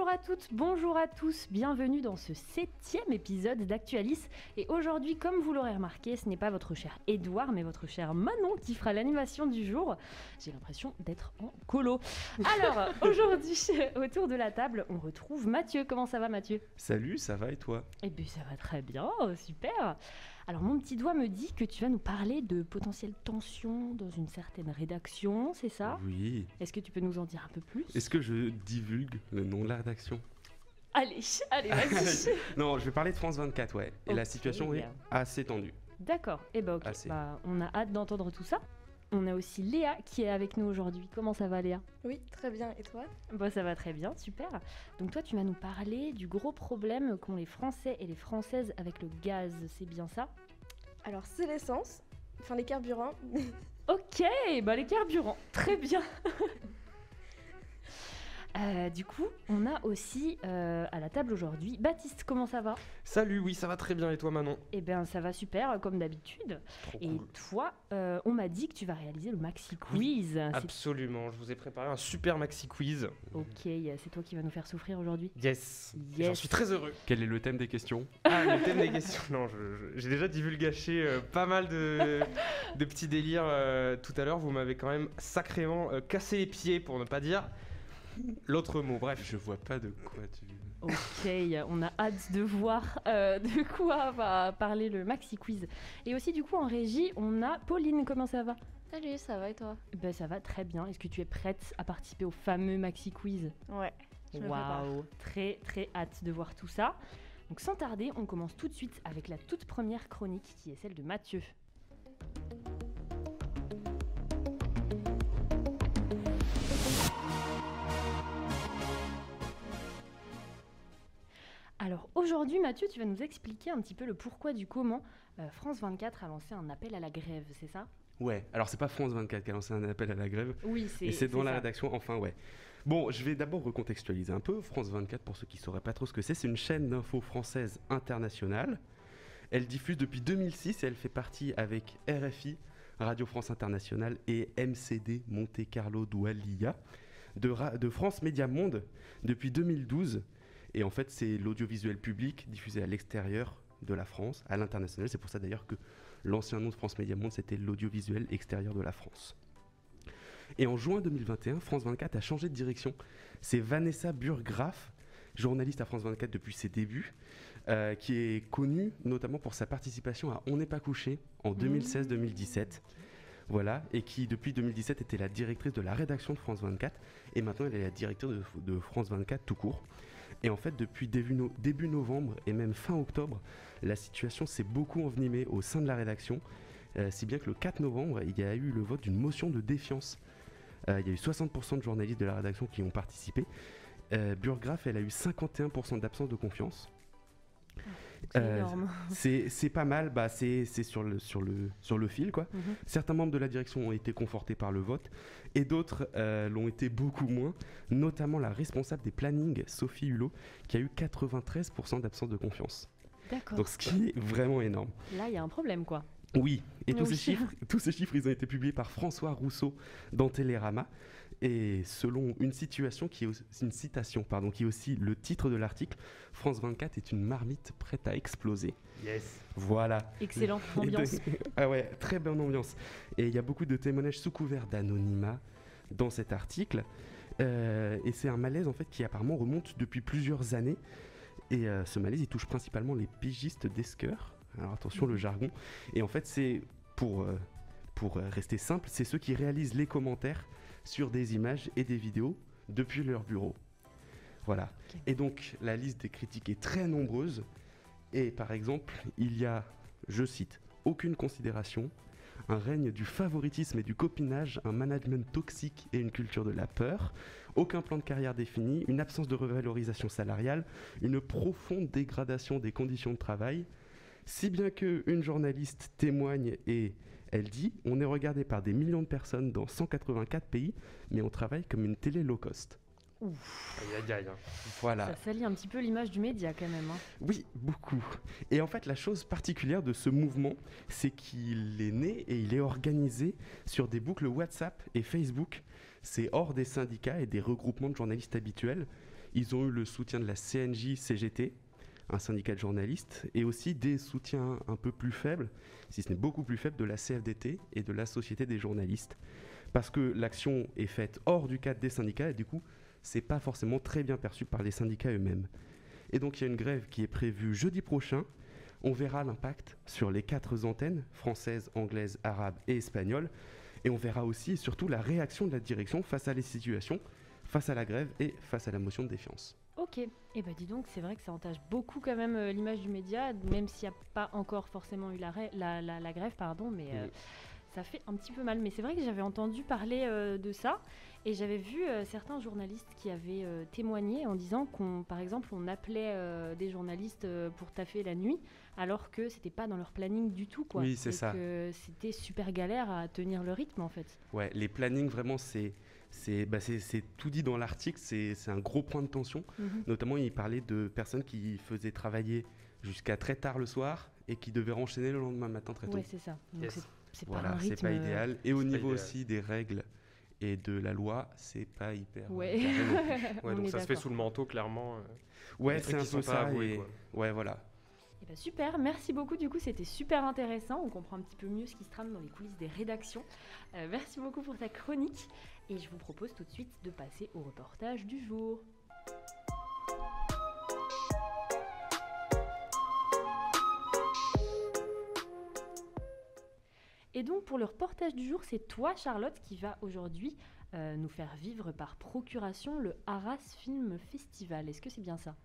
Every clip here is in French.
Bonjour à toutes, bonjour à tous, bienvenue dans ce 7e épisode d'Actualis. Et aujourd'hui, comme vous l'aurez remarqué, ce n'est pas votre cher Édouard, mais votre cher Manon qui fera l'animation du jour. J'ai l'impression d'être en colo. Alors, aujourd'hui, autour de la table, on retrouve Mathieu. Comment ça va, Mathieu ? Salut, ça va et toi ? Eh bien, ça va très bien, super. Alors, mon petit doigt me dit que tu vas nous parler de potentielles tensions dans une certaine rédaction, c'est ça ? Oui. Est-ce que tu peux nous en dire un peu plus ? Est-ce que je divulgue le nom de la rédaction ? Allez, vas-y. Non, je vais parler de France 24, ouais. Et la situation est assez tendue. D'accord, et ok. On a hâte d'entendre tout ça. On a aussi Léa qui est avec nous aujourd'hui. Comment ça va, Léa ? Oui, très bien. Et toi ? Ça va très bien, super. Donc toi, tu vas nous parler du gros problème qu'ont les Français et les Françaises avec le gaz, c'est bien ça ? Alors, c'est l'essence, enfin les carburants. Ok, les carburants, très bien. Du coup, on a aussi à la table aujourd'hui Baptiste, comment ça va ? Salut, oui, ça va très bien, et toi Manon ? Eh bien, ça va super, comme d'habitude. Trop et cool. Toi, on m'a dit que tu vas réaliser le Maxi Quiz. Oui, absolument, je vous ai préparé un super Maxi Quiz. Ok, c'est toi qui vas nous faire souffrir aujourd'hui ? Yes. J'en suis très heureux. Quel est le thème des questions ? Le thème des questions, non, j'ai déjà divulgaché pas mal de petits délires tout à l'heure. Vous m'avez quand même sacrément cassé les pieds, pour ne pas dire l'autre mot. Bref, je vois pas de quoi tu... Ok, on a hâte de voir de quoi va parler le Maxi Quiz. Et aussi, du coup, en régie, on a Pauline. Comment ça va ? Salut, ça va et toi ? Ça va très bien. Est-ce que tu es prête à participer au fameux Maxi Quiz ? Ouais, je me prépare. Waouh, très très hâte de voir tout ça. Donc sans tarder, on commence tout de suite avec la toute première chronique qui est celle de Mathieu. Alors aujourd'hui, Mathieu, tu vas nous expliquer un petit peu le pourquoi du comment France 24 a lancé un appel à la grève, c'est ça ? Ouais, alors c'est pas France 24 qui a lancé un appel à la grève. Oui, c'est dans la rédaction, enfin ouais. Bon, je vais d'abord recontextualiser un peu. France 24, pour ceux qui ne sauraient pas trop ce que c'est une chaîne d'info française internationale. Elle diffuse depuis 2006 et elle fait partie avec RFI, Radio France Internationale, et MCD, Monte Carlo Doualiya, de France Média Monde depuis 2012. Et en fait, c'est l'audiovisuel public diffusé à l'extérieur de la France, à l'international. C'est pour ça d'ailleurs que l'ancien nom de France Média Monde, c'était l'audiovisuel extérieur de la France. Et en juin 2021, France 24 a changé de direction. C'est Vanessa Burgraff, journaliste à France 24 depuis ses débuts, qui est connue notamment pour sa participation à On n'est pas couché en 2016-2017. Voilà, et qui depuis 2017 était la directrice de la rédaction de France 24, et maintenant elle est la directrice de France 24 tout court. Et en fait, depuis début novembre et même fin octobre, la situation s'est beaucoup envenimée au sein de la rédaction, si bien que le 4 novembre, il y a eu le vote d'une motion de défiance. Il y a eu 60% de journalistes de la rédaction qui ont participé. Burgraff, elle a eu 51% d'absence de confiance. C'est énorme. C'est pas mal, c'est sur le fil, quoi. Certains membres de la direction ont été confortés par le vote et d'autres l'ont été beaucoup moins, notamment la responsable des plannings, Sophie Hulot, qui a eu 93% d'absence de confiance. D'accord. Donc ce qui est vraiment énorme. Là, il y a un problème, quoi. Oui, et tous ces chiffres, ils ont été publiés par François Rousseau dans Télérama. Et selon une citation qui est aussi le titre de l'article, France 24 est une marmite prête à exploser. Yes. Voilà. Excellente ambiance. Ah ouais, très bonne ambiance. Et il y a beaucoup de témoignages sous couvert d'anonymat dans cet article. Et c'est un malaise en fait qui apparemment remonte depuis plusieurs années. Et ce malaise, il touche principalement les pigistes d'Esqueur. Alors attention, le jargon. Et en fait, c'est pour rester simple, c'est ceux qui réalisent les commentaires sur des images et des vidéos depuis leur bureau. Voilà. Okay. Et donc, la liste des critiques est très nombreuse. Et par exemple, il y a, je cite, aucune considération, un règne du favoritisme et du copinage, un management toxique et une culture de la peur, aucun plan de carrière défini, une absence de revalorisation salariale, une profonde dégradation des conditions de travail, si bien qu'une journaliste témoigne et elle dit « On est regardé par des millions de personnes dans 184 pays, mais on travaille comme une télé low cost. » Ouf. Aïe, aïe, aïe. Voilà. Ça salit un petit peu l'image du média quand même. Oui, beaucoup. Et en fait, la chose particulière de ce mouvement, c'est qu'il est né et il est organisé sur des boucles WhatsApp et Facebook. C'est hors des syndicats et des regroupements de journalistes habituels. Ils ont eu le soutien de la CNJ-CGT, un syndicat de journalistes, et aussi des soutiens un peu plus faibles, si ce n'est beaucoup plus faibles, de la CFDT et de la Société des journalistes. Parce que l'action est faite hors du cadre des syndicats, et du coup, c'est pas forcément très bien perçu par les syndicats eux-mêmes. Et donc, il y a une grève qui est prévue jeudi prochain. On verra l'impact sur les 4 antennes, françaises, anglaises, arabes et espagnoles. Et on verra aussi et surtout la réaction de la direction face à les situations, face à la grève et face à la motion de défiance. Ok, et bah dis donc, c'est vrai que ça entache beaucoup quand même l'image du média, même s'il n'y a pas encore forcément eu la grève, pardon, mais ça fait un petit peu mal. Mais c'est vrai que j'avais entendu parler de ça, et j'avais vu certains journalistes qui avaient témoigné en disant par exemple, on appelait des journalistes pour taffer la nuit, alors que c'était pas dans leur planning du tout, quoi. Oui, c'est ça. Que c'était super galère à tenir le rythme, en fait. Ouais, les plannings, vraiment, c'est tout dit dans l'article, c'est un gros point de tension. Notamment, il parlait de personnes qui faisaient travailler jusqu'à très tard le soir et qui devaient enchaîner le lendemain matin très tôt. Oui, c'est ça. Donc Yes. c'est pas Voilà, un rythme... c'est pas idéal. Et au c'est pas niveau idéal. aussi des règles et de la loi, c'est pas hyper... Ouais. carré non plus. Ouais, On donc est ça se fait d'accord. sous le manteau, clairement. Ouais, Des c'est trucs un qui peu sont pas ça. avoués, Et... quoi. Ouais, voilà. Eh ben super, merci beaucoup. Du coup, c'était super intéressant. On comprend un petit peu mieux ce qui se trame dans les coulisses des rédactions. Merci beaucoup pour ta chronique. Et je vous propose tout de suite de passer au reportage du jour. Et donc, pour le reportage du jour, c'est toi, Charlotte, qui va aujourd'hui nous faire vivre par procuration le Arras Film Festival. Est-ce que c'est bien ça ?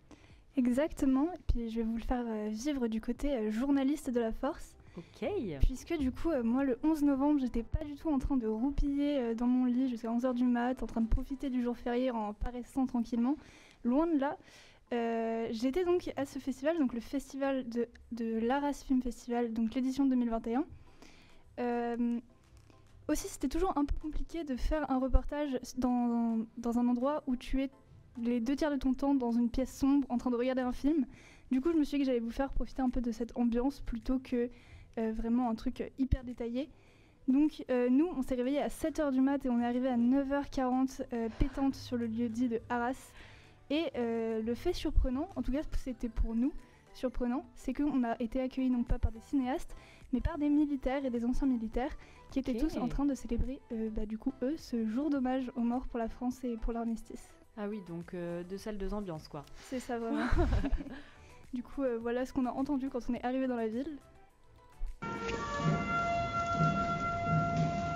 Exactement, et puis je vais vous le faire vivre du côté journaliste de la Force, Ok. puisque du coup, moi le 11 novembre, j'étais pas du tout en train de roupiller dans mon lit jusqu'à 11h du mat, en train de profiter du jour férié en paraissant tranquillement, loin de là. J'étais donc à ce festival, donc le festival de l'Arras Film Festival, donc l'édition 2021. Aussi, c'était toujours un peu compliqué de faire un reportage dans un endroit où tu es les 2 tiers de ton temps dans une pièce sombre en train de regarder un film. Du coup, je me suis dit que j'allais vous faire profiter un peu de cette ambiance plutôt que vraiment un truc hyper détaillé. Donc nous, on s'est réveillés à 7h du mat et on est arrivé à 9h40 pétante sur le lieu dit de Arras. Et le fait surprenant, en tout cas c'était pour nous surprenant, c'est qu'on a été accueillis non pas par des cinéastes, mais par des militaires et des anciens militaires qui étaient tous en train de célébrer, du coup, eux, ce jour d'hommage aux morts pour la France et pour l'armistice. Ah oui, donc 2 salles, 2 ambiances, quoi. C'est ça, vraiment. Du coup, voilà ce qu'on a entendu quand on est arrivé dans la ville.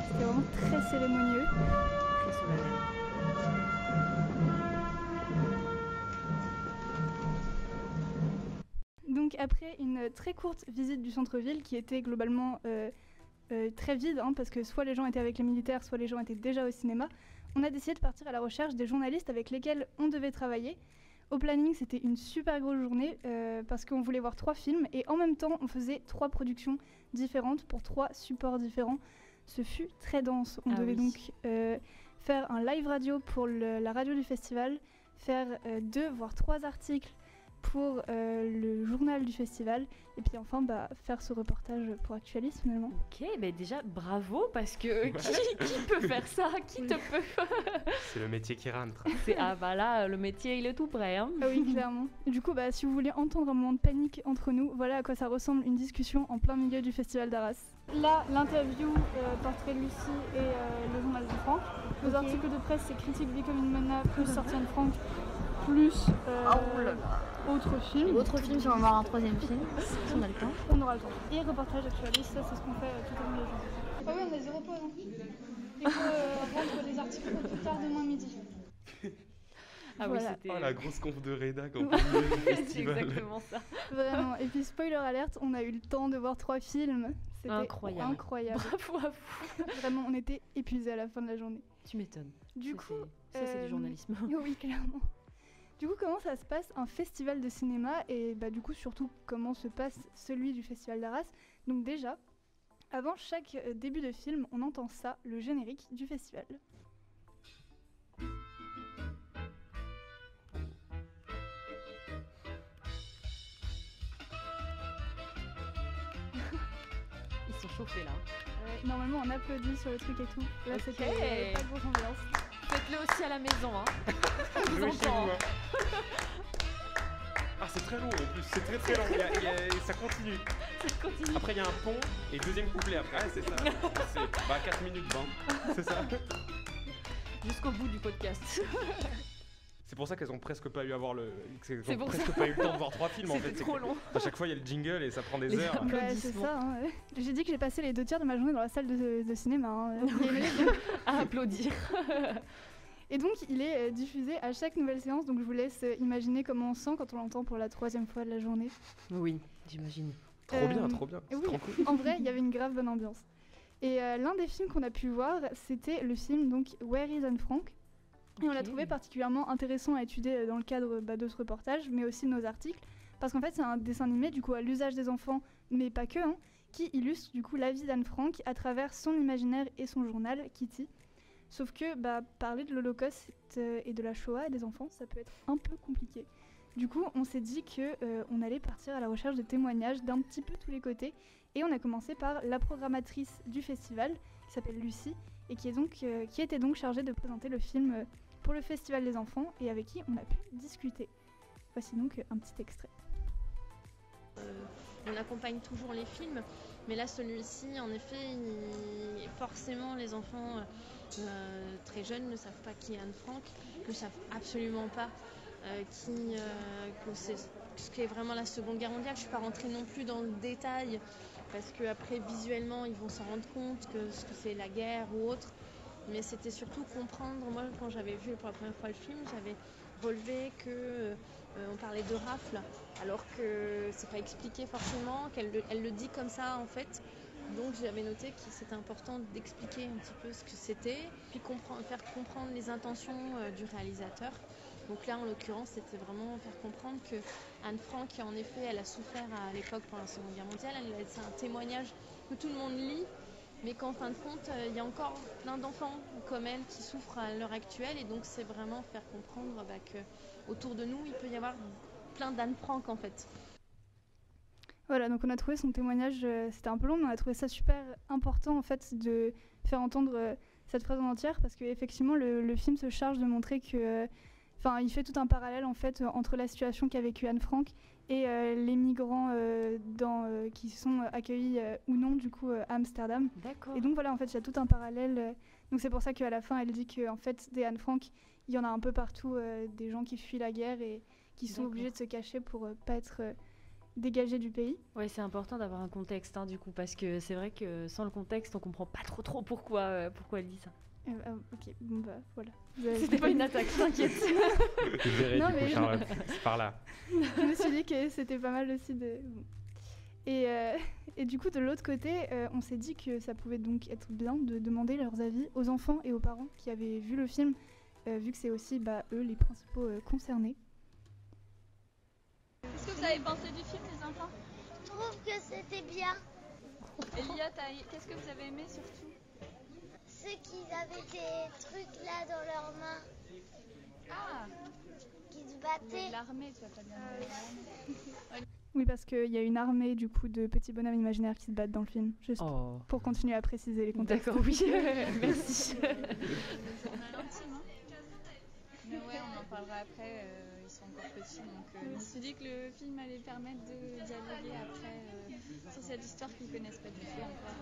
C'était vraiment très cérémonieux. Très solennel. Donc après une très courte visite du centre-ville qui était globalement très vide, parce que soit les gens étaient avec les militaires, soit les gens étaient déjà au cinéma, on a décidé de partir à la recherche des journalistes avec lesquels on devait travailler. Au planning, c'était une super grosse journée parce qu'on voulait voir 3 films et en même temps, on faisait 3 productions différentes pour 3 supports différents. Ce fut très dense. On devait donc faire un live radio pour la radio du festival, faire 2 voire 3 articles pour le journal du festival et puis enfin faire ce reportage pour Actualis finalement. Ok, bah déjà bravo parce que qui peut faire ça? Qui te peut? C'est le métier qui rentre. Ah bah là, le métier il est tout prêt. Hein. Ah oui, clairement. Du coup, si vous voulez entendre un moment de panique entre nous, voilà à quoi ça ressemble une discussion en plein milieu du festival d'Arras. Là, l'interview, portrait de Lucie et le journal de Franck. Nos articles de presse, c'est Critique vie comme une menace, plus sortie de Franck, plus autre film. Autre film, si on va voir un 3e film, si on a le temps. On aura le temps. Et reportage Actualis, ça c'est ce qu'on fait tout au long de la journée. Ah oui, on a 0 pause. Il faut rendre les articles au plus tard demain midi. Ah Voilà. oui, c'était... Oh la grosse conf de rédac en c'est plein milieu du festival. exactement ça. Vraiment. Et puis spoiler alerte, on a eu le temps de voir 3 films. C'était Incroyable. Bravo à vous. Vraiment, on était épuisés à la fin de la journée. Tu m'étonnes. Du Ça, coup, ça c'est du journalisme. oui, clairement. Du coup, comment ça se passe un festival de cinéma et du coup surtout comment se passe celui du festival d'Arras. Donc déjà, avant chaque début de film, on entend ça, le générique du festival. Ils sont chauffés là. Normalement, on applaudit sur le truc et tout. Là, Ok. c'était pas grosse ambiance. Faites-le aussi à la maison, hein. On vous Jouez chez entend. vous, hein. Ah, c'est très long en plus, c'est très long, ça continue. Ça continue. Après, il y a un pont et deuxième couplet après. Ouais, c'est ça. C'est 4 minutes 20. C'est ça. Jusqu'au bout du podcast. C'est pour ça qu'elles ont presque pas eu à voir C'est Elles ont pour presque pas eu le temps de voir 3 films en fait. C'était C'est trop que long. À chaque fois, il y a le jingle et ça prend des Les heures. applaudissements. Ouais, c'est ça. Hein. J'ai dit que j'ai passé les 2 tiers de ma journée dans la salle de cinéma. Hein. À applaudir. Et donc, il est diffusé à chaque nouvelle séance. Donc, je vous laisse imaginer comment on se sent quand on l'entend pour la 3e fois de la journée. Oui, j'imagine. Trop bien, Euh, trop bien. C'est oui. trop cool. En vrai, il y avait une grave bonne ambiance. Et l'un des films qu'on a pu voir, c'était le film donc Where is Anne Frank. Et on l'a Ok. trouvé particulièrement intéressant à étudier dans le cadre de ce reportage, mais aussi de nos articles, parce qu'en fait c'est un dessin animé du coup à l'usage des enfants, mais pas que, hein, qui illustre du coup la vie d'Anne Frank à travers son imaginaire et son journal Kitty. Sauf que parler de l'Holocauste et de la Shoah et des enfants, ça peut être un peu compliqué. Du coup, on s'est dit que on allait partir à la recherche de témoignages d'un petit peu tous les côtés, et on a commencé par la programmatrice du festival, qui s'appelle Lucie, et qui était donc chargée de présenter le film pour le Festival des enfants et avec qui on a pu discuter. Voici donc un petit extrait. On accompagne toujours les films, mais là celui-ci, en effet, forcément les enfants très jeunes ne savent pas qui est Anne Frank, ne savent absolument pas que c'est ce qu'est vraiment la Seconde Guerre mondiale. Je ne suis pas rentrée non plus dans le détail, parce qu'après visuellement ils vont s'en rendre compte que ce que c'est la guerre ou autre. Mais c'était surtout comprendre, moi quand j'avais vu pour la première fois le film, j'avais relevé on parlait de rafle, alors que c'est pas expliqué forcément, elle le dit comme ça en fait. Donc j'avais noté que c'était important d'expliquer un petit peu ce que c'était, puis faire comprendre les intentions du réalisateur. Donc là en l'occurrence c'était vraiment faire comprendre que Anne Frank, en effet, elle a souffert à l'époque pendant la Seconde Guerre mondiale, c'est un témoignage que tout le monde lit. Mais qu'en fin de compte, il y a encore plein d'enfants comme elle qui souffrent à l'heure actuelle, et donc c'est vraiment faire comprendre qu'autour de nous, il peut y avoir plein d'Anne Frank en fait. Voilà, donc on a trouvé son témoignage, c'était un peu long, mais on a trouvé ça super important en fait de faire entendre cette phrase en entière, parce qu'effectivement le film se charge de montrer que, il fait tout un parallèle en fait entre la situation qu'a vécue Anne Frank et les migrants qui sont accueillis ou non du coup à Amsterdam. D'accord. Et donc voilà, en fait, il y a tout un parallèle. Donc c'est pour ça qu'à la fin, elle dit qu'en fait, des Anne Frank, il y en a un peu partout, des gens qui fuient la guerre et qui sont D'accord. obligés de se cacher pour pas être dégagés du pays. Ouais, c'est important d'avoir un contexte, hein, du coup, parce que c'est vrai que sans le contexte, on comprend pas trop pourquoi elle dit ça. Ok, bon bah voilà. C'était pas une attaque, t'inquiète. Tu verrais Non, du coup, mais- Charlotte, c'est par là. Je me suis dit que c'était pas mal aussi de... Bon. Et du coup, de l'autre côté, on s'est dit que ça pouvait donc être bien de demander leurs avis aux enfants et aux parents qui avaient vu le film, vu que c'est aussi eux les principaux concernés. Qu'est-ce que vous avez pensé du film, les enfants? Je trouve que c'était bien. Elliot, qu'est-ce que vous avez aimé surtout? Ceux qui avaient des trucs là dans leurs mains, Ah, qui se battaient. l'armée, tu vas pas bien l'armée. Oui, parce qu'il y a une armée du coup de petits bonhommes imaginaires qui se battent dans le film, juste Oh. pour continuer à préciser les contextes. D'accord, oui. Merci. Journal intime, hein. Mais ouais, on en parlera après, ils sont encore petits, donc je me suis dit que le film allait permettre de dialoguer après sur cette histoire qu'ils connaissent pas du tout encore.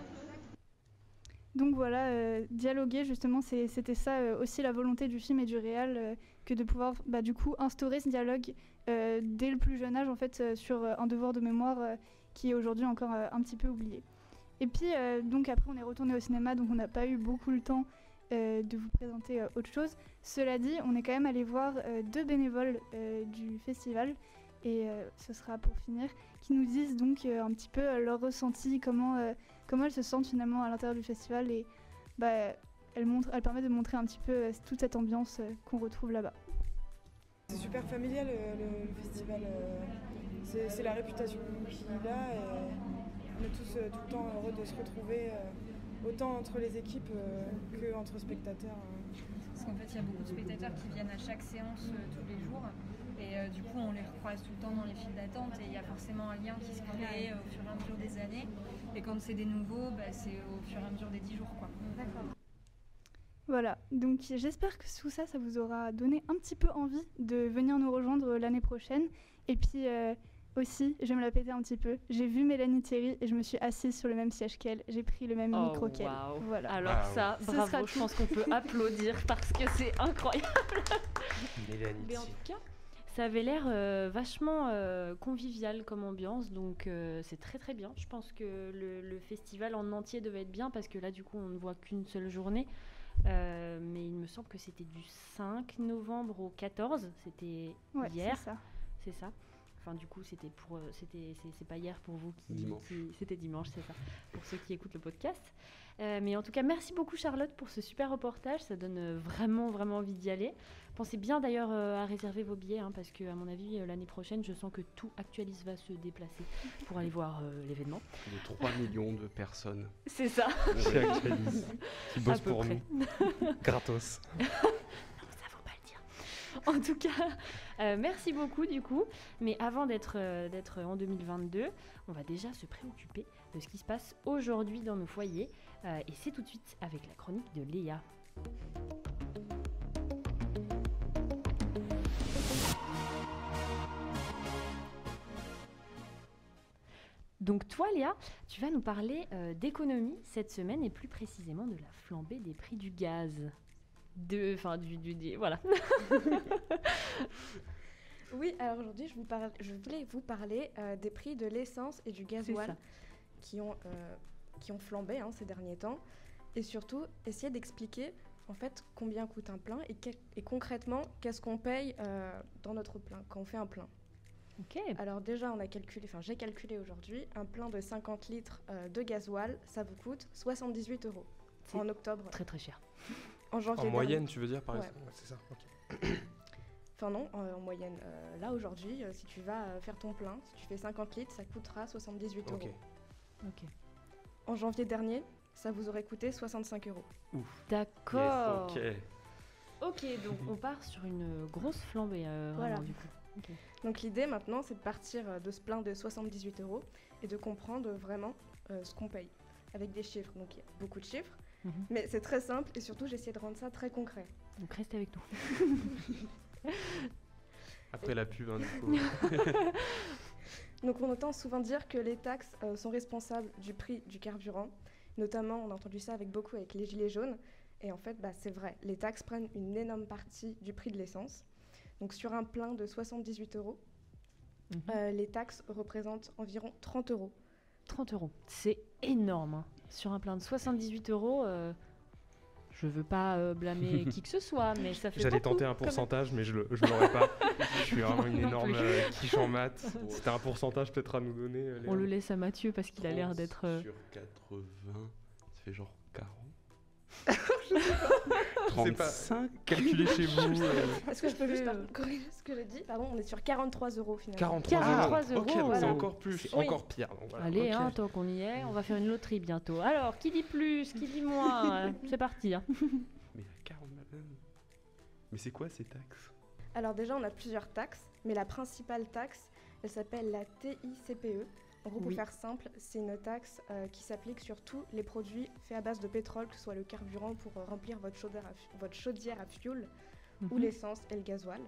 Donc voilà, dialoguer justement, c'était ça aussi la volonté du film et du réal, que de pouvoir du coup instaurer ce dialogue dès le plus jeune âge en fait sur un devoir de mémoire qui est aujourd'hui encore un petit peu oublié. Et puis donc après on est retourné au cinéma, donc on n'a pas eu beaucoup le temps de vous présenter autre chose. Cela dit, on est quand même allé voir 2 bénévoles du festival, et ce sera pour finir, qui nous disent donc un petit peu leur ressenti, comment elles se sentent finalement à l'intérieur du festival, et elles permettent de montrer un petit peu toute cette ambiance qu'on retrouve là-bas. C'est super familial le festival, c'est la réputation qu'il a, et on est tous tout le temps heureux de se retrouver, autant entre les équipes qu'entre spectateurs. Parce qu'en fait, il y a beaucoup de spectateurs qui viennent à chaque séance tous les jours. Et du coup, on les recroise tout le temps dans les files d'attente. Et il y a forcément un lien qui se crée au fur et à mesure des années. Et quand c'est des nouveaux, c'est au fur et à mesure des 10 jours, quoi. D'accord. Voilà, donc j'espère que tout ça, ça vous aura donné un petit peu envie de venir nous rejoindre l'année prochaine. Et puis aussi, je vais me la péter un petit peu. J'ai vu Mélanie Thierry et je me suis assise sur le même siège qu'elle. J'ai pris le même micro qu'elle. Waouh. Voilà. Alors ça, Ce sera bravo, je tout. pense qu'on peut applaudir parce que c'est incroyable. Mélanie. Mais en tout cas, ça avait l'air vachement convivial comme ambiance, donc c'est très très bien. Je pense que le festival en entier devait être bien parce que là, du coup, on ne voit qu'une seule journée. Mais il me semble que c'était du 5 novembre au 14, c'était Ouais, hier, c'est ça. c'est ça. Enfin, du coup, c'était pour, c'est pas hier pour vous Dimanche. c'était dimanche, c'est ça, pour ceux qui écoutent le podcast. Mais en tout cas, merci beaucoup Charlotte pour ce super reportage, ça donne vraiment vraiment envie d'y aller. Pensez bien d'ailleurs à réserver vos billets, hein, parce que à mon avis, l'année prochaine, je sens que tout Actualis va se déplacer pour aller voir l'événement. De 3 millions de personnes. C'est ça. Chez Actualis, qui bosse À peu pour près. nous. Gratos. Ça faut pas le dire. En tout cas, merci beaucoup du coup. Mais avant d'être en 2022, on va déjà se préoccuper de ce qui se passe aujourd'hui dans nos foyers. Et c'est tout de suite avec la chronique de Léa. Donc toi Léa, tu vas nous parler d'économie cette semaine et plus précisément de la flambée des prix du gaz. Voilà. Oui, alors aujourd'hui, je voulais vous parler des prix de l'essence et du gasoil qui ont flambé ces derniers temps. Et surtout, essayer d'expliquer en fait combien coûte un plein et concrètement, qu'est-ce qu'on paye dans notre plein, quand on fait un plein. Ok. Alors déjà, j'ai calculé aujourd'hui, un plein de 50 litres de gasoil, ça vous coûte 78 € C'est en octobre. Très très cher. En janvier En moyenne, dernier. tu veux dire, par Ouais. exemple? Ouais, c'est ça, ok. Enfin non, en moyenne. Là aujourd'hui, si tu vas faire ton plein, si tu fais 50 litres, ça coûtera 78 €. Ok. Ok. En janvier dernier, ça vous aurait coûté 65 €. D'accord. Yes, ok. Ok, donc on part sur une grosse flambée Voilà. vraiment, du coup. Ok. Donc l'idée maintenant, c'est de partir de ce plein de 78 € et de comprendre vraiment ce qu'on paye avec des chiffres. Donc il y a beaucoup de chiffres, Mhm. mais c'est très simple et surtout j'ai essayé de rendre ça très concret. Donc restez avec nous. Après la pub, du coup. Donc on entend souvent dire que les taxes sont responsables du prix du carburant. Notamment, on a entendu ça avec les gilets jaunes. Et en fait, c'est vrai. Les taxes prennent une énorme partie du prix de l'essence. Donc sur un plein de 78 €, les taxes représentent environ 30 €. 30 €, c'est énorme. Hein. Sur un plein de 78 €, je veux pas blâmer qui que ce soit, mais ça fait J'allais beaucoup, tenter un quand même. pourcentage, mais je l'aurais pas. Je suis vraiment une Non énorme plus. quiche en maths. Si t'as un pourcentage peut-être à nous donner, Léa. On le laisse à Mathieu parce qu'il a l'air 30 d'être... Sur 80, ça fait genre 40. Je sais pas. 35. Calculez chez vous. Est-ce que je peux juste corriger ce que j'ai dit? Pardon, on est sur 43 € finalement. 43 €. Ok, donc c'est Voilà. encore plus, Oui. encore pire. Donc voilà. Allez, Ok. hein, tant qu'on y est, on va faire une loterie bientôt. Alors, qui dit plus, qui dit moins C'est parti. Hein. Mais 40 balles. Mais c'est quoi ces taxes? Alors déjà, on a plusieurs taxes, mais la principale taxe, elle s'appelle la TICPE. En gros, pour Oui. faire simple, c'est une taxe qui s'applique sur tous les produits faits à base de pétrole, que ce soit le carburant pour remplir votre chaudière à fioul, ou Mhm. l'essence et le gasoil.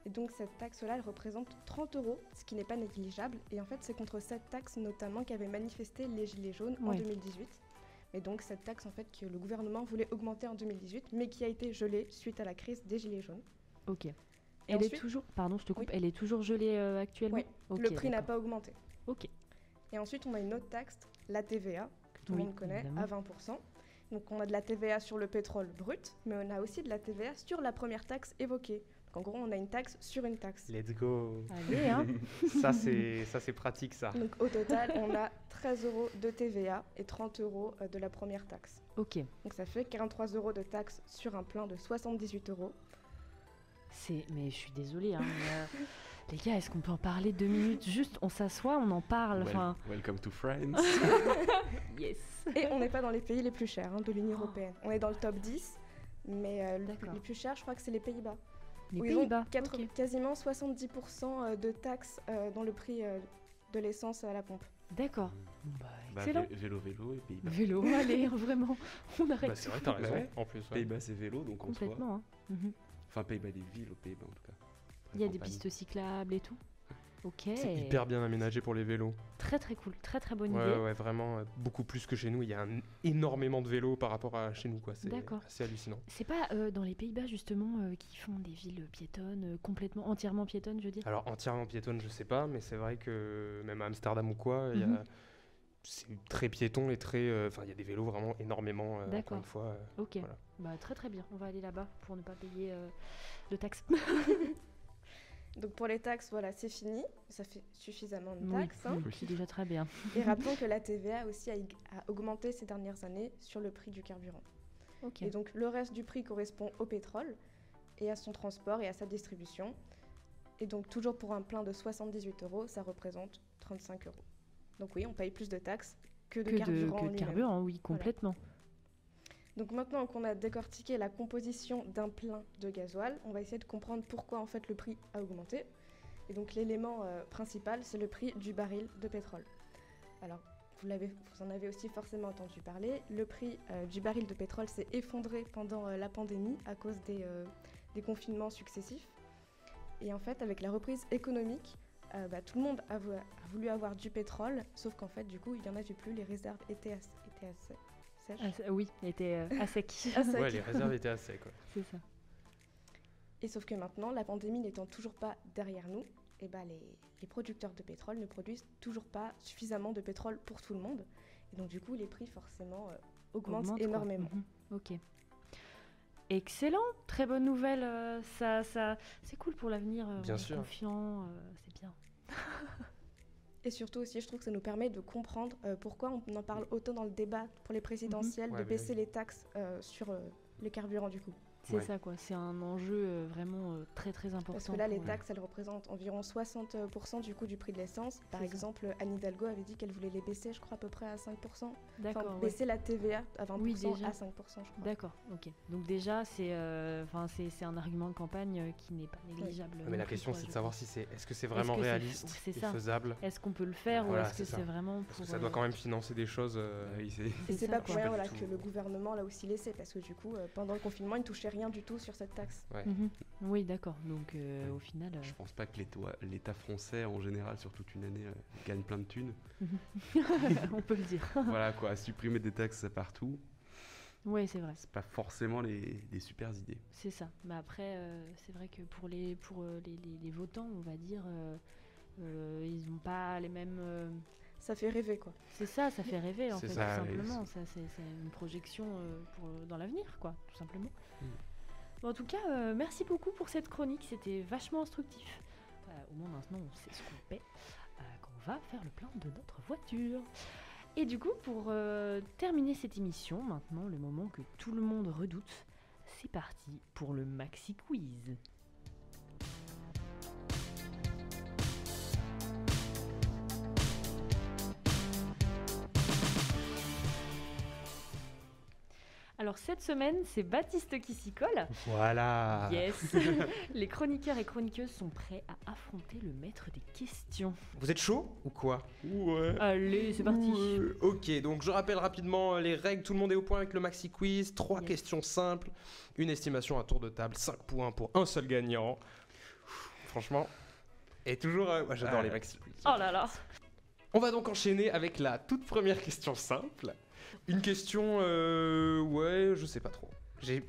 Et donc cette taxe-là, elle représente 30 €, ce qui n'est pas négligeable. Et en fait, c'est contre cette taxe notamment qu'avaient manifesté les Gilets jaunes en Ouais. 2018. Et donc cette taxe en fait que le gouvernement voulait augmenter en 2018, mais qui a été gelée suite à la crise des Gilets jaunes. Ok. Elle est ensuite- toujours... Pardon, je te coupe. Oui. Elle est toujours gelée actuellement. Oui, Ok, le prix n'a d'accord. pas augmenté. Ok. Et ensuite, on a une autre taxe, la TVA, que tout Oui, le monde connaît, évidemment. à 20%. Donc on a de la TVA sur le pétrole brut, mais on a aussi de la TVA sur la première taxe évoquée. Donc en gros, on a une taxe sur une taxe. Let's go. Allez, hein. Ça c'est pratique ça. Donc au total, on a 13 € de TVA et 30 € de la première taxe. Ok. Donc ça fait 43 € de taxe sur un plein de 78 €. Mais je suis désolée, hein, mais, les gars, est-ce qu'on peut en parler 2 minutes? Juste, on s'assoit, on en parle. Enfin, Welcome to Friends. yes. Et on n'est pas dans les pays les plus chers de l'Union européenne. On est dans le top 10, mais D'accord. les plus chers, je crois que c'est les Pays-Bas. Les où ils ont Pays-Bas. ok. quasiment 70% de taxes dans le prix de l'essence à la pompe. D'accord. Excellent. Vélo et Pays-Bas. Vélo, allez, vraiment, on arrête. Bah, c'est vrai, t'as raison, Ouais. en plus. ouais. Pays-Bas, c'est vélo, donc en soi. Complètement. Hein. Enfin, Pays-Bas, des villes, aux Pays-Bas en tout cas. Il y a des Campagne. pistes cyclables et tout. Ok. C'est hyper bien aménagé pour les vélos. Très très cool, très très bonne Ouais, idée. ouais, vraiment, beaucoup plus que chez nous. Il y a énormément de vélos par rapport à chez nous, quoi. C'est D'accord. assez hallucinant. C'est pas dans les Pays-Bas justement qui font des villes piétonnes, complètement, entièrement piétonnes, je veux dire. Alors, entièrement piétonne, je sais pas, mais c'est vrai que même à Amsterdam ou quoi, c'est très piéton et très. Enfin, il y a des vélos vraiment énormément, encore D'accord. une fois. Ok. Voilà. Bah très très bien. On va aller là-bas pour ne pas payer de taxes. Donc pour les taxes, voilà, c'est fini. Ça fait suffisamment de Oui, taxes. hein. oui, c'est déjà très bien. Et rappelons que la TVA aussi a augmenté ces dernières années sur le prix du carburant. Ok. Et donc le reste du prix correspond au pétrole et à son transport et à sa distribution. Et donc toujours pour un plein de 78 €, ça représente 35 €. Donc oui, on paye plus de taxes que de carburant. que de lui-même. carburant, oui, complètement. Donc maintenant qu'on a décortiqué la composition d'un plein de gasoil, on va essayer de comprendre pourquoi en fait le prix a augmenté. Et donc l'élément principal, c'est le prix du baril de pétrole. Alors vous en avez aussi forcément entendu parler, le prix du baril de pétrole s'est effondré pendant la pandémie à cause des confinements successifs. Et en fait, avec la reprise économique, tout le monde a voulu avoir du pétrole, sauf qu'en fait, du coup, il n'y en avait plus, les réserves étaient assez sèches. Oui, était à sec. Ouais, les réserves étaient à sec. Ouais. C'est ça. Et sauf que maintenant, la pandémie n'étant toujours pas derrière nous, et les producteurs de pétrole ne produisent toujours pas suffisamment de pétrole pour tout le monde. Et donc du coup, les prix forcément augmentent Augmente, quoi. énormément. Ok. Excellent, très bonne nouvelle. Ça, c'est cool pour l'avenir. Bien on est sûr. Confiant, c'est bien. Et surtout aussi, je trouve que ça nous permet de comprendre pourquoi on en parle autant dans le débat pour les présidentielles, Ouais, de bah baisser oui. les taxes sur les carburants du coup. C'est Ouais. ça, quoi. C'est un enjeu vraiment très très important. Parce que là, les pour, taxes, elles représentent environ 60% du coût du prix de l'essence. Par C'est ça. exemple, Anne Hidalgo avait dit qu'elle voulait les baisser, je crois, à peu près à 5%. D'accord. Enfin, ouais. baisser la TVA à 20% Oui, déjà. à 5%, je crois. D'accord, ok. Donc déjà, c'est un argument de campagne qui n'est pas négligeable. Mais non la plus, question, quoi, c'est de je savoir pense. si est-ce que c'est vraiment que c'est- réaliste c'est et ça. faisable. Est-ce qu'on peut le faire Voilà, ou est-ce que c'est ça. c'est vraiment Parce pour... que ça doit quand même financer des choses. Oui, c'est- Et C'est c'est ça, pas quoi. pour rien Pas du voilà, tout. que le gouvernement l'a aussi laissé, parce que du coup, pendant le confinement, il ne touchait rien du tout sur cette taxe. Ouais. Mhm. Oui, d'accord. Donc au final... Je pense pas que l'État français en général sur toute une année gagne plein de thunes. on peut le dire. Voilà quoi, supprimer des taxes partout, Oui, c'est vrai. c'est pas forcément des super idées. C'est ça. Mais après, c'est vrai que pour les votants, on va dire, ils n'ont pas les mêmes... Ça fait rêver, quoi. C'est ça fait rêver en C'est fait, ça, tout oui, simplement. Ça, c'est une projection dans l'avenir, quoi, tout simplement. Mm. Bon, en tout cas, merci beaucoup pour cette chronique, c'était vachement instructif. Au moins maintenant, on sait ce qu'on paie quand on va faire le plein de notre voiture. Et du coup, pour terminer cette émission, maintenant, le moment que tout le monde redoute, c'est parti pour le Maxi Quiz. Alors cette semaine, c'est Baptiste qui s'y colle. Voilà. Yes. Les chroniqueurs et chroniqueuses sont prêts à affronter le maître des questions. Vous êtes chaud ou quoi? Ouais. Allez, c'est parti. Ok, donc je rappelle rapidement les règles. Tout le monde est au point avec le Maxi Quiz. 3 Yes. questions simples. Une estimation à tour de table. 5 points pour un seul gagnant. Franchement. Et toujours... moi, j'adore les Maxi Quiz. Oh là là. On va donc enchaîner avec la toute première question simple. Une question, ouais, je sais pas trop. J'ai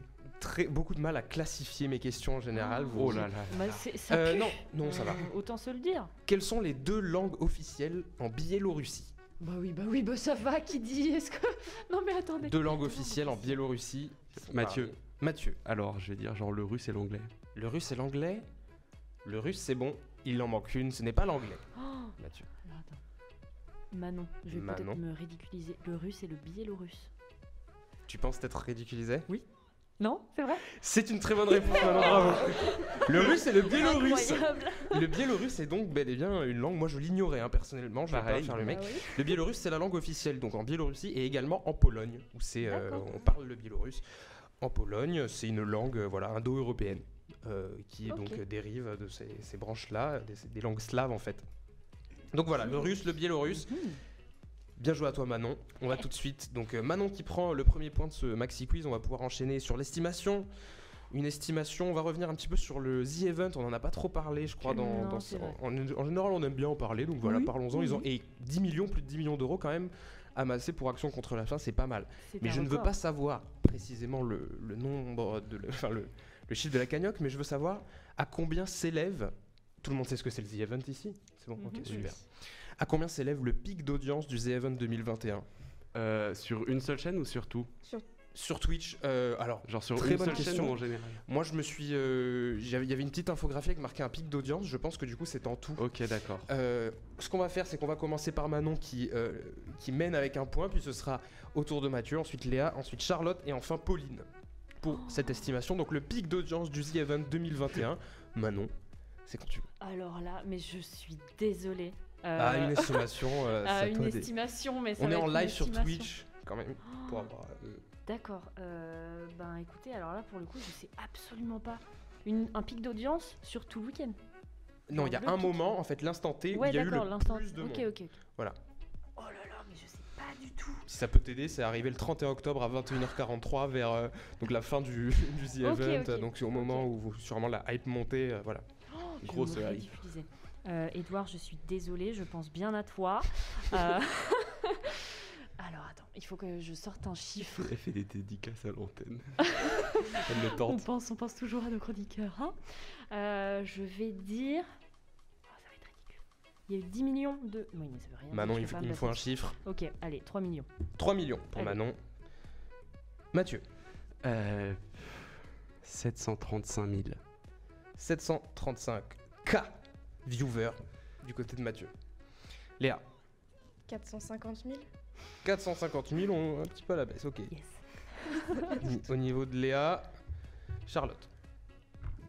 beaucoup de mal à classifier mes questions en général. Oh là là. Bah, ça pue. Non, ça va. Autant se le dire. Quelles sont les 2 langues officielles en Biélorussie? Bah oui, ça va, qui dit, est-ce que... Non mais attendez. 2 langues officielles en Biélorussie. Mathieu. Mathieu. Alors, je vais dire genre le russe et l'anglais. Le russe et l'anglais. Le russe, c'est bon. Il en manque une, ce n'est pas l'anglais. Oh, Mathieu. alors attends. Manon, je vais Manon. peut-être me ridiculiser. Le russe et le biélorusse. Tu penses être ridiculisé? Oui. Non, c'est vrai? C'est une très bonne réponse, Manon, bravo. Le russe et le biélorusse. Incroyable. Le biélorusse est donc bel et bien une langue, moi je l'ignorais hein, personnellement, je vais pas Pareil. faire le mec. Bah oui. Le biélorusse c'est la langue officielle donc en Biélorussie et également en Pologne où c'est D'accord. on parle le biélorusse. En Pologne c'est une langue voilà indo-européenne qui Ok. donc dérive de ces branches là, des langues slaves en fait. Donc voilà le russe, le biélorusse. Mhm. Bien joué à toi Manon. On va tout de suite. Donc Manon qui prend le premier point de ce maxi quiz. On va pouvoir enchaîner sur l'estimation. Une estimation, on va revenir un petit peu sur le The Event. On n'en a pas trop parlé, je crois. En général, on aime bien en parler. Donc voilà, parlons-en. Ils ont et 10 millions, plus de 10 millions d'euros quand même amassés pour Action contre la faim. C'est pas mal. Mais je ne veux pas savoir précisément le nombre, le chiffre de la cagnotte, mais je veux savoir à combien s'élève. Tout le monde sait ce que c'est le The Event ici. C'est bon, ok, super. À combien s'élève le pic d'audience du The Event 2021 Sur une seule chaîne ou sur tout? Sur Twitch, alors genre sur très une bonne seule question. chaîne ou en général? Moi je me suis, il y avait une petite infographie avec marqué un pic d'audience. Je pense que du coup c'est en tout. Ok, d'accord. Ce qu'on va faire, c'est qu'on va commencer par Manon qui mène avec un point, puis ce sera au tour de Mathieu, ensuite Léa, ensuite Charlotte et enfin Pauline pour cette estimation. Donc le pic d'audience du The Event 2021, Manon, c'est quand tu veux. Alors là, mais je suis désolée. Une estimation. Une estimation, mais ça on va est en être une live sur estimation. Twitch quand même pour avoir. D'accord. Ben écoutez, alors là pour le coup, je sais absolument pas. Un pic d'audience sur tout le week-end. Non, il y a un moment, en fait, l'instant T où il y a eu le plus de monde. Ok. Voilà. Oh là là, mais je sais pas du tout. Si ça peut t'aider, c'est arrivé le 31 octobre à 21h43 vers donc la fin du The Event. Donc c'est au moment où sûrement la hype montait. Voilà. Grosse hype. Edouard, je suis désolée, je pense bien à toi. Alors attends, il faut que je sorte un chiffre. Elle fait des dédicaces à l'antenne. Elle le tente. On pense toujours à nos chroniqueurs. Hein. Je vais dire... ça va être ridicule. Il y a eu 10 millions de... Oui, mais ça veut rien dire. Manon, il me faut un chiffre. Ok, allez, 3 millions. 3 millions pour Manon. Mathieu. 735 000. 735 K viewers du côté de Mathieu. Léa. 450 000. 450 000, on un petit peu à la baisse, ok. Yes. Au niveau de Léa, Charlotte.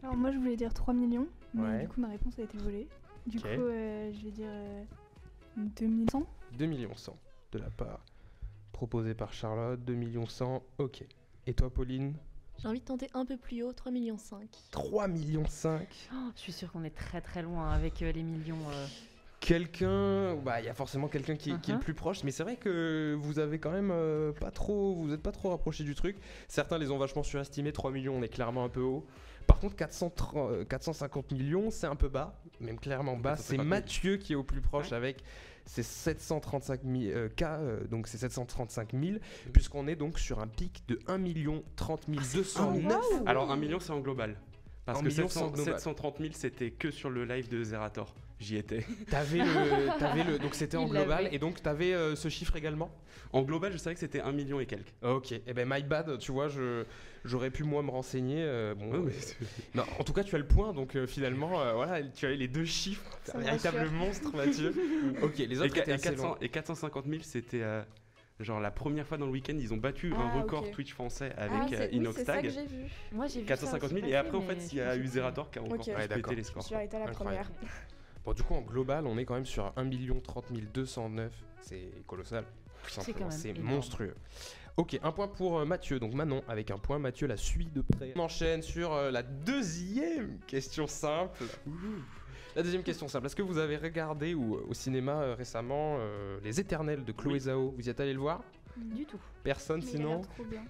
Alors moi je voulais dire 3 millions, mais Ouais. du coup ma réponse a été volée. Du Ok. coup je vais dire 2100. 2 millions 100 de la part proposée par Charlotte, 2 millions 100, ok. Et toi Pauline? J'ai envie de tenter un peu plus haut, 3 millions 5. 3 millions 5. Je suis sûre qu'on est très très loin avec les millions. Quelqu'un, il y a forcément quelqu'un qui est le plus proche, mais c'est vrai que vous avez quand même vous êtes pas trop rapproché du truc. Certains les ont vachement surestimés, 3 millions on est clairement un peu haut. Par contre 450 millions c'est un peu bas, même clairement bas. C'est Mathieu qui est au plus proche avec ses 735 000 K, donc c'est 735 000, puisqu'on est donc sur un pic de 1 30 209. Alors 1 million c'est en global. Parce En que millions, c'est en global. 730 000 c'était que sur le live de Zerator. J'y étais. Donc c'était en global et donc t'avais ce chiffre également? En global je savais que c'était 1 million et quelques. Ok, et ben my bad, tu vois, j'aurais pu moi me renseigner. Non, en tout cas tu as le point, donc finalement voilà, tu as les deux chiffres. C'est un véritable monstre Mathieu. Ok, les autres étaient assez longs. Et 450 000 c'était... genre la première fois dans le week-end, ils ont battu un record Twitch français avec Inoxtag. C'est ça que j'ai vu. Moi j'ai vu 450 000 et après en fait il y a eu Zerator qui a encore pété les scores. Je suis arrêtée à la première. Bon du coup en global on est quand même sur 1 30 209, c'est colossal. Tout simplement, c'est monstrueux. Ok, un point pour Mathieu, donc Manon avec un point, Mathieu la suit de près. On enchaîne sur la deuxième question simple. La deuxième question simple, est-ce que vous avez regardé au cinéma récemment Les Éternels de Chloé Zhao? Vous y êtes allé le voir? Du tout. Personne Mais sinon? trop bien.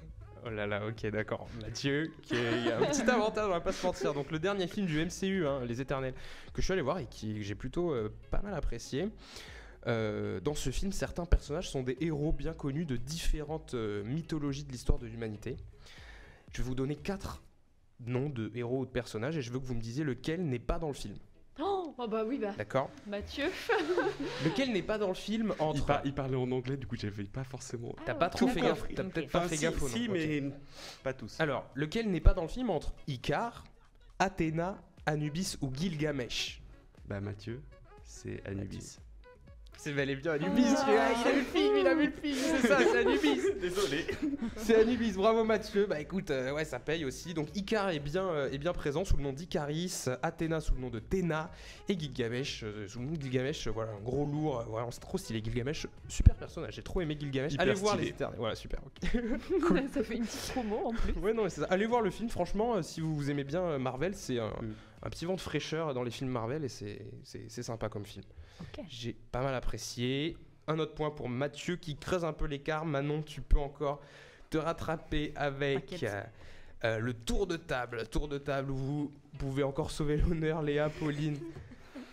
Oh là là, ok, d'accord. Mathieu, il y a un petit avantage, on va pas se mentir. Donc le dernier film du MCU, Les Éternels, que je suis allé voir et que j'ai plutôt pas mal apprécié. Dans ce film, certains personnages sont des héros bien connus de différentes mythologies de l'histoire de l'humanité. Je vais vous donner 4 noms de héros ou de personnages et je veux que vous me disiez lequel n'est pas dans le film. Oh bah oui, bah. D'accord. Mathieu. Lequel n'est pas dans le film entre... Il parlait en anglais, du coup j'avais pas forcément... T'as pas trop fait gaffe. T'as peut-être pas fait gaffe. Si, mais pas tous. Alors, lequel n'est pas dans le film entre Icare, Athéna, Anubis ou Gilgamesh? Bah Mathieu, c'est Anubis. C'est bel et bien Anubis. Il a vu le film, c'est ça, c'est Anubis. Désolé. C'est Anubis, bravo Mathieu. Bah écoute, ouais, ça paye aussi. Donc Icare est bien présent sous le nom d'Icaris, Athéna sous le nom de Théna et Gilgamesh sous le nom de Gilgamesh. Voilà, un gros lourd. Voilà, c'est trop stylé. Gilgamesh, super personnage. J'ai trop aimé Gilgamesh. Hyper Allez voir stylé. Les Éternels. Voilà, super. Ok. Cool. Ça fait une petite promo en plus. Ouais, non, c'est ça. Allez voir le film. Franchement, si vous aimez bien Marvel, c'est un petit vent de fraîcheur dans les films Marvel et c'est sympa comme film. Okay. J'ai pas mal apprécié. un autre point pour Mathieu qui creuse un peu l'écart. Manon, tu peux encore te rattraper avec le tour de table. Tour de table où vous pouvez encore sauver l'honneur, Léa, Pauline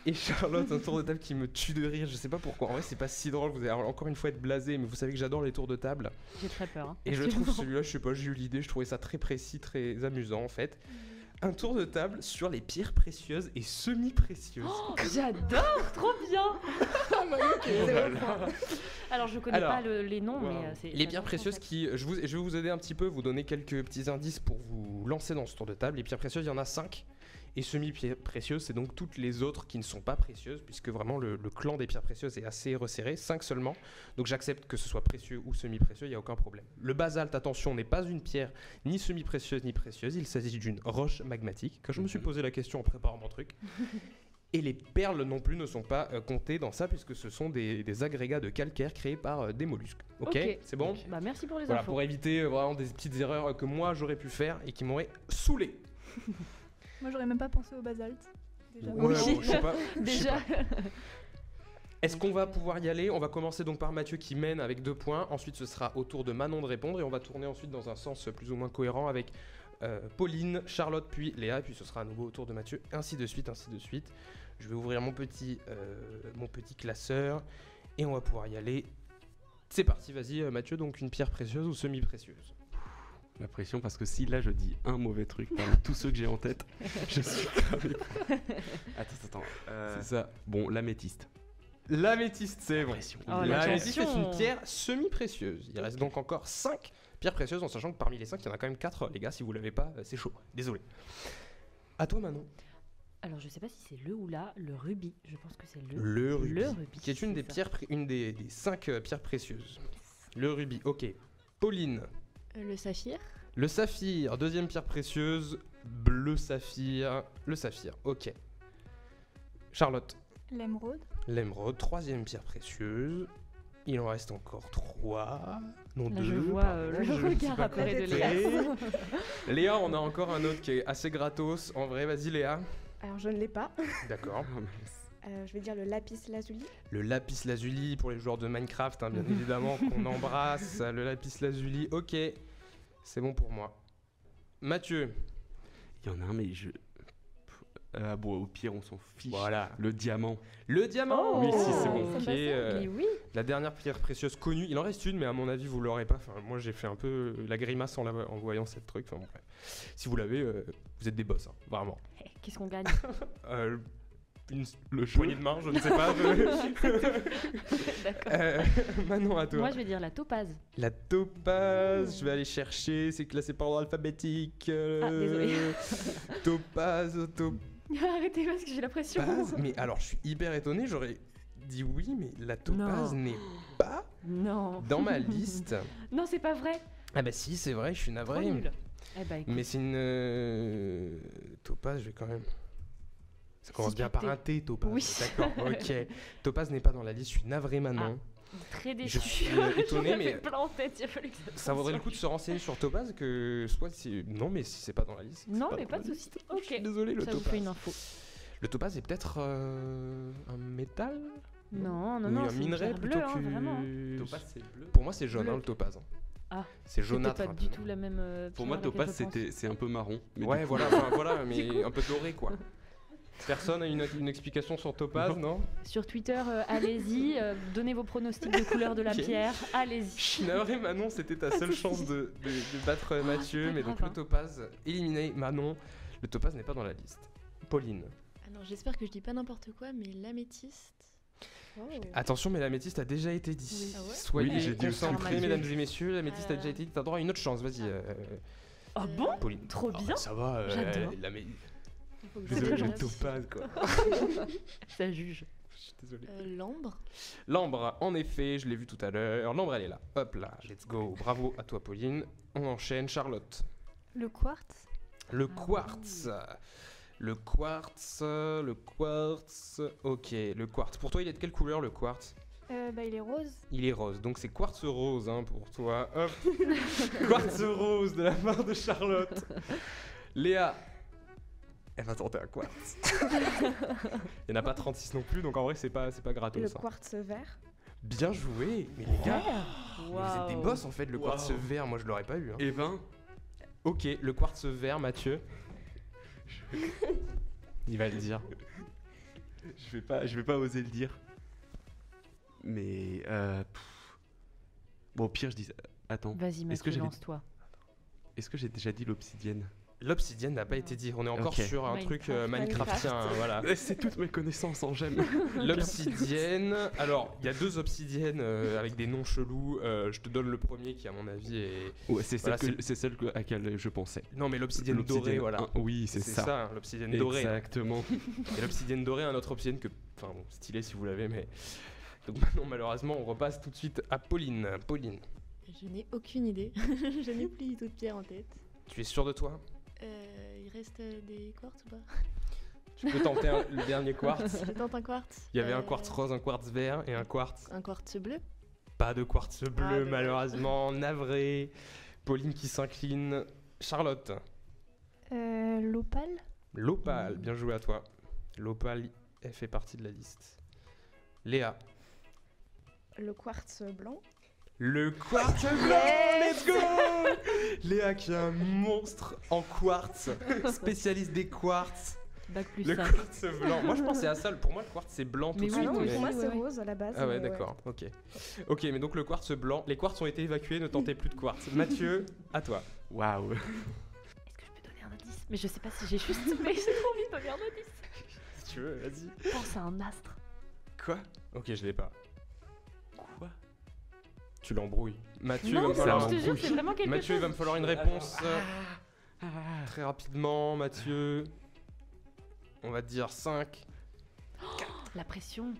et Charlotte. Un tour de table qui me tue de rire. Je sais pas pourquoi. En vrai, c'est pas si drôle. Vous allez encore une fois être blasé, mais vous savez que j'adore les tours de table. J'ai très peur. Hein. Et je trouve celui-là, je sais pas, j'ai eu l'idée. Je trouvais ça très précis, très amusant en fait. Un tour de table sur les pierres précieuses et semi-précieuses. Oh, j'adore, trop bien. Alors je connais pas les noms, mais c'est les pierres précieuses qui, je vais vous aider un petit peu, vous donner quelques petits indices pour vous lancer dans ce tour de table. Les pierres précieuses, il y en a 5. Et semi-pierres précieuses, c'est donc toutes les autres qui ne sont pas précieuses, puisque vraiment le clan des pierres précieuses est assez resserré, 5 seulement. Donc j'accepte que ce soit précieux ou semi-précieux, il n'y a aucun problème. Le basalte, attention, n'est pas une pierre ni semi-précieuse ni précieuse, il s'agit d'une roche magmatique, que je me suis posé la question en préparant mon truc. Et les perles non plus ne sont pas comptées dans ça, puisque ce sont des agrégats de calcaire créés par des mollusques. Ok, c'est bon. Bah, merci pour les voilà, infos. pour éviter vraiment des petites erreurs que moi j'aurais pu faire et qui m'auraient saoulé. Moi, j'aurais même pas pensé au basalte. Déjà. Ouais, bon, je sais pas. Déjà. Est-ce qu'on va pouvoir y aller? On va commencer donc par Mathieu qui mène avec 2 points. Ensuite, ce sera au tour de Manon de répondre et on va tourner ensuite dans un sens plus ou moins cohérent avec Pauline, Charlotte, puis Léa. Puis ce sera à nouveau au tour de Mathieu, ainsi de suite, ainsi de suite. Je vais ouvrir mon petit classeur et on va pouvoir y aller. C'est parti, vas-y Mathieu. Donc une pierre précieuse ou semi-précieuse? La pression, parce que si là je dis un mauvais truc parmi tous ceux que j'ai en tête, je suis cramé. Attends. C'est ça. Bon, l'améthyste. L'améthyste, c'est bon. Oh, l'améthyste est une pierre semi-précieuse. Il reste donc encore 5 pierres précieuses, en sachant que parmi les 5, il y en a quand même 4. Les gars, si vous l'avez pas, c'est chaud. Désolé. À toi, Manon. Alors je sais pas si c'est le ou le rubis. Je pense que c'est le rubis. Le rubis. Qui est une des pierres, une des 5 pierres précieuses. Le rubis, ok. Pauline. Le saphir. Le saphir, deuxième pierre précieuse, bleu saphir, le saphir, ok. Charlotte. L'émeraude. L'émeraude, troisième pierre précieuse. Il en reste encore 3. Non, là, 2. je vois le regard apparaître de Léa. Léa, on a encore un autre qui est assez gratos. En vrai, vas-y Léa. Alors je ne l'ai pas. D'accord. Je vais dire le lapis lazuli. Le lapis lazuli pour les joueurs de Minecraft, hein, bien évidemment, qu'on embrasse. Le lapis lazuli, ok. C'est bon pour moi. Mathieu. Il y en a un, mais bon, au pire, on s'en fiche. Voilà. Le diamant. Le diamant. Oui, si, c'est bon. Ok. Oui. La dernière pierre précieuse connue. Il en reste une, mais à mon avis, vous l'aurez pas. Enfin, moi, j'ai fait un peu la grimace en voyant cette truc. Enfin, bon, bref. Si vous l'avez, vous êtes des boss, hein, vraiment. Qu'est-ce qu'on gagne? Le poignée de main, je ne sais pas. D'accord. Maintenant à toi. Moi je vais dire la topaze. La topaze, je vais aller chercher, c'est classé par ordre alphabétique. Ah, désolé. Topaze. Arrêtez parce que j'ai la pression. Mais alors je suis hyper étonné, j'aurais dit oui, mais la topaze n'est pas dans ma liste. Non, c'est pas vrai. Ah bah si, c'est vrai, je suis navré. Trop nul. Eh bah, écoute. Mais c'est une topaze, je vais quand même... Ça commence bien par un T, Topaz. Oui. D'accord, ok. Topaz n'est pas dans la liste, je suis navré maintenant. Très déçu. Je suis étonné, mais ça vaudrait le coup de se renseigner sur Topaz, que soit si... Non, mais si c'est pas dans la liste. Non, mais pas de soucis. Ok. Je suis désolé, le ça Topaz. Vous fait une info. Le Topaz est peut-être un métal? Non, un minerai plutôt bleu, que... vraiment. Topaz, c'est bleu. Pour moi, c'est jaune, hein, le Topaz. Ah, c'est jaunâtre. C'est pas du tout la même. Pour moi, Topaz, c'est un peu marron. Mais ouais, voilà, mais un peu doré, quoi. Personne a une explication sur Topaz, non? Sur Twitter, allez-y, donnez vos pronostics de couleur de la pierre, allez-y. Je suis navré, Manon, c'était ta seule chance de battre Mathieu, mais donc le Topaz, éliminé Manon, le Topaz n'est pas dans la liste. Pauline. Alors j'espère que je dis pas n'importe quoi, mais l'améthyste... Oh. Attention, mais l'améthyste a déjà été dit. Oui. Ah ouais? Soyez concentrés, mesdames et messieurs, l'améthyste a déjà été dit, t'as droit à une autre chance, vas-y. Ah bon? Pauline. Trop bien. Ça va, j'adore. Désolé, le Topaz, quoi. Ça juge. Je suis désolé. L'ambre. L'ambre, en effet, je l'ai vu tout à l'heure. L'ambre, elle est là. Hop là, let's go. Bravo à toi, Pauline. On enchaîne. Charlotte. Le quartz. Le quartz. Le quartz. Ok, le quartz. Pour toi, il est de quelle couleur, le quartz? Il est rose. Il est rose, donc c'est quartz rose hein, pour toi. Hop. Quartz rose de la part de Charlotte. Léa. Elle va tenter un quartz. Il n'y en a pas 36 non plus, donc en vrai, c'est pas gratos. Le hein. quartz vert. Bien joué. Mais les gars, mais vous êtes des Waouh. boss en fait. Le quartz Waouh. vert, moi je l'aurais pas eu. Hein. Eh ben, Ok, le quartz vert, Mathieu. Il va le dire. je vais pas oser le dire. Mais bon, au pire, je dis. Attends. Vas-y, Est-ce que Mathieu, j'avais- lance-toi. Est-ce que j'ai déjà dit l'obsidienne? L'obsidienne n'a pas été dit. On est encore Ok. sur un truc Minecraft. Minecraftien. Voilà. C'est toutes mes connaissances en gemme. L'obsidienne. Alors, il y a 2 obsidiennes avec des noms chelous. Je te donne le premier qui, à mon avis, est. Ouais, c'est Voilà, celle à laquelle je pensais. Non, mais l'obsidienne dorée, voilà. Oui, c'est ça. Hein, l'obsidienne dorée. Exactement. Et l'obsidienne dorée, un autre obsidienne que. Enfin, bon, stylé si vous l'avez, mais. Donc maintenant, malheureusement, on repasse tout de suite à Pauline. Pauline, Je n'ai aucune idée. Je n'ai plus du tout de pierre en tête. tu es sûre de toi? Il reste des quartz ou pas? Tu peux tenter le dernier quartz. Je tente un quartz. Il y avait un quartz rose, un quartz vert et un quartz. Un quartz bleu. Pas de quartz bleu, dommage. malheureusement. Navré. Pauline qui s'incline. Charlotte. L'opale. L'opale, bien joué à toi. L'opale, elle fait partie de la liste. Léa. Le quartz blanc. Le quartz blanc, let's go! Léa qui est un monstre en quartz, spécialiste des quartz. Bac plus Le 5. quartz blanc. Moi je pensais à ça, pour moi le quartz c'est blanc tout Mais de oui, suite. moi non, mais- pour moi aussi, c'est ouais. rose à la base. Ah ouais, mais d'accord, ok. Ok, mais donc le quartz blanc, les quartz ont été évacués, ne tentez plus de quartz. Mathieu, à toi. Waouh. Est-ce que je peux donner un indice? Mais je sais pas si j'ai juste, mais j'ai trop envie de donner un indice. Si tu veux, vas-y. Pense à un astre. Quoi? Ok, je l'ai pas. Quoi? Tu l'embrouilles. Mathieu, Non, va me mais falloir... je te jure, c'est vraiment quelque Mathieu, il chose. va me falloir une réponse très rapidement. Mathieu, on va te dire 5. La pression.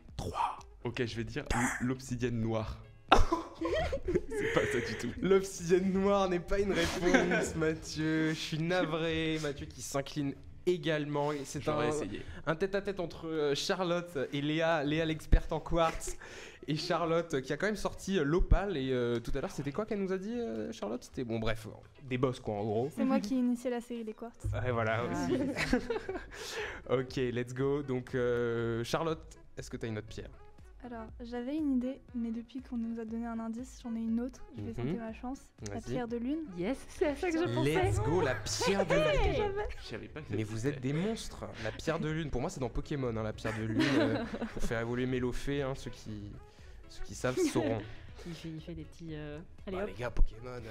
Ok, je vais dire l'obsidienne noire. C'est pas ça du tout. L'obsidienne noire n'est pas une réponse, Mathieu. Je suis navré. Mathieu qui s'incline également. Et c'est J'aurais essayé. un tête-à-tête entre Charlotte et Léa. Léa, l'experte en quartz. Et Charlotte qui a quand même sorti l'opale. Et tout à l'heure, c'était quoi qu'elle nous a dit, Charlotte? C'était bon, bref, des boss quoi en gros. C'est moi qui ai initié la série des quartz. Ouais, voilà aussi. Ok, let's go. Donc, Charlotte, est-ce que tu as une autre pierre? Alors, j'avais une idée, mais depuis qu'on nous a donné un indice, j'en ai une autre. Je vais tenter ma chance. La Vas-y. pierre de lune. Yes, c'est à ça que je pensais. Let's go, la pierre de lune. Je savais pas que Mais vous êtes des monstres. La pierre de lune, pour moi c'est dans Pokémon, hein, la pierre de lune. Pour faire évoluer Mélofée, hein, ceux qui savent sauront. Il fait des petits. Allez Ah, hop. les gars, Pokémon,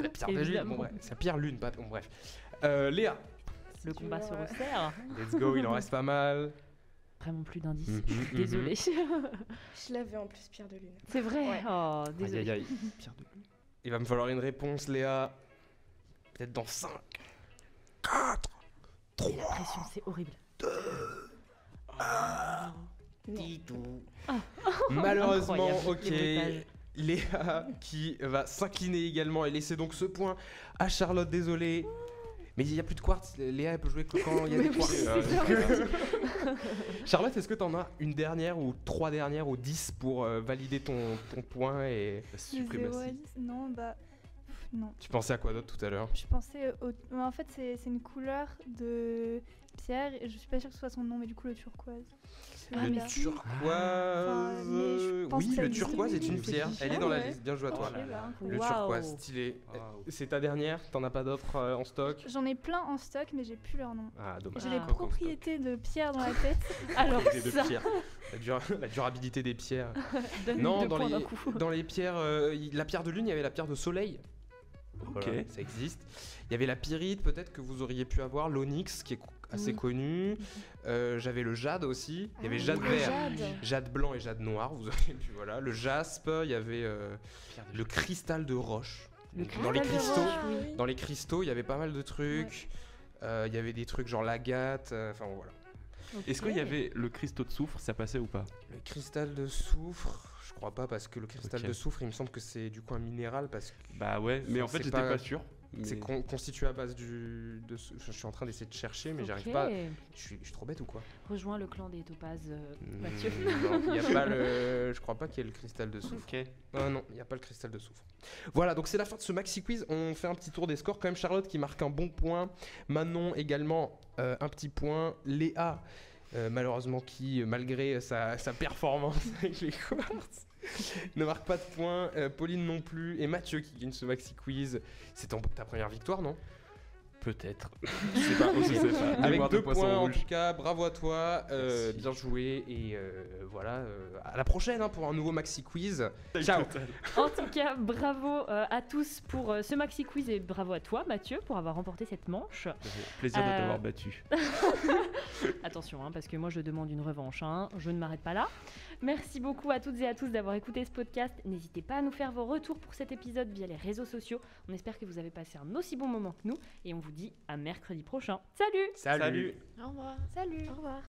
la pierre de lune. Évidemment. Bon, bref, c'est la pierre lune, pas. Bon, bref. Léa, Le combat se resserre. let's go, il en reste pas mal. Vraiment plus d'indices. Mhm, Je suis désolée. Je l'avais en plus, pierre de lune. C'est vrai. Ouais. Oh, Aïe désolée. aïe aïe. Pierre de lune. Il va me falloir une réponse, Léa. Peut-être dans 5. 4. La pression, c'est horrible. Malheureusement, Incroyable, ok. les bruitages. Léa qui va s'incliner également et laisser donc ce point à Charlotte, désolé. Mais il n'y a plus de quartz, Léa elle peut jouer que quand il y a des quartz. Charlotte, est-ce que tu en as une dernière ou 3 dernières ou 10 pour valider ton point et... La De 0 à suprématie. 10. Non, bah. Non. Tu pensais à quoi d'autre tout à l'heure? Je pensais au. Mais en fait, c'est une couleur de pierre et je suis pas sûre que ce soit son nom, mais du coup, le turquoise. Ah, mais Le si. turquoise. Enfin, mais je pense Oui, que ça le existe. turquoise est une C'est pierre. différent, Elle est dans la ouais. liste. Bien joué à toi. Oh là là. Le Waouh. turquoise, stylé. Waouh. C'est ta dernière? T'en as pas d'autres en stock? J'en ai plein en stock, mais j'ai plus leur nom. Ah, dommage. J'ai les Ah. propriétés de pierre dans la tête. Alors, Propriété de ça. pierre. La durabilité des pierres. Donne Non, deux dans points d'un les, coup. dans les pierres, la pierre de lune, il y avait la pierre de soleil. Ok. Voilà, ça existe. Il y avait la pyrite, peut-être que vous auriez pu avoir, l'onyx, qui est assez Oui. connu. J'avais le jade aussi. Il y avait Ah, jade le vert, jade. jade blanc et jade noir. Vous auriez pu, voilà. Le jaspe, il y avait le cristal de roche. Le Donc, dans les cristal de cristaux, roche, oui. dans les cristaux, il y avait pas mal de trucs. Il y avait des trucs genre l'agate. Enfin voilà. Est-ce qu'il y avait le cristaux de soufre, ça passait ou pas? Le cristal de soufre, je crois pas parce que le cristal Ok. de soufre, il me semble que c'est du coup un minéral parce que Bah ouais, mais en Enfin, fait c'est j'étais pas- pas sûr. c'est mais- constitué à base je suis en train d'essayer de chercher mais j'arrive Ok. pas. Je suis trop bête ou quoi? Rejoins le clan des topazes, Mathieu. Non, il y a pas le. Je crois pas qu'il y ait le cristal de soufre. Ok. Non, il n'y a pas le cristal de soufre. Voilà, donc c'est la fin de ce maxi quiz. On fait un petit tour des scores. Quand même, Charlotte qui marque un bon point. Manon également un petit point. Léa, malheureusement, qui, malgré sa performance avec les quartz, ne marque pas de points. Pauline non plus. Et Mathieu qui gagne ce maxi quiz. C'est ta première victoire, non? Peut-être. Je sais pas. Avec Mémoire de 2 poisson points en rouge. tout cas, bravo à toi, Merci. bien joué et voilà, à la prochaine hein, pour un nouveau maxi quiz. Ciao. En tout cas, bravo à tous pour ce maxi quiz et bravo à toi Mathieu pour avoir remporté cette manche. Plaisir de t'avoir battu. Attention, hein, parce que moi je demande une revanche, hein. Je ne m'arrête pas là. Merci beaucoup à toutes et à tous d'avoir écouté ce podcast. N'hésitez pas à nous faire vos retours pour cet épisode via les réseaux sociaux. On espère que vous avez passé un aussi bon moment que nous et on vous dit à mercredi prochain. Salut! Salut. Au revoir. Salut. Au revoir.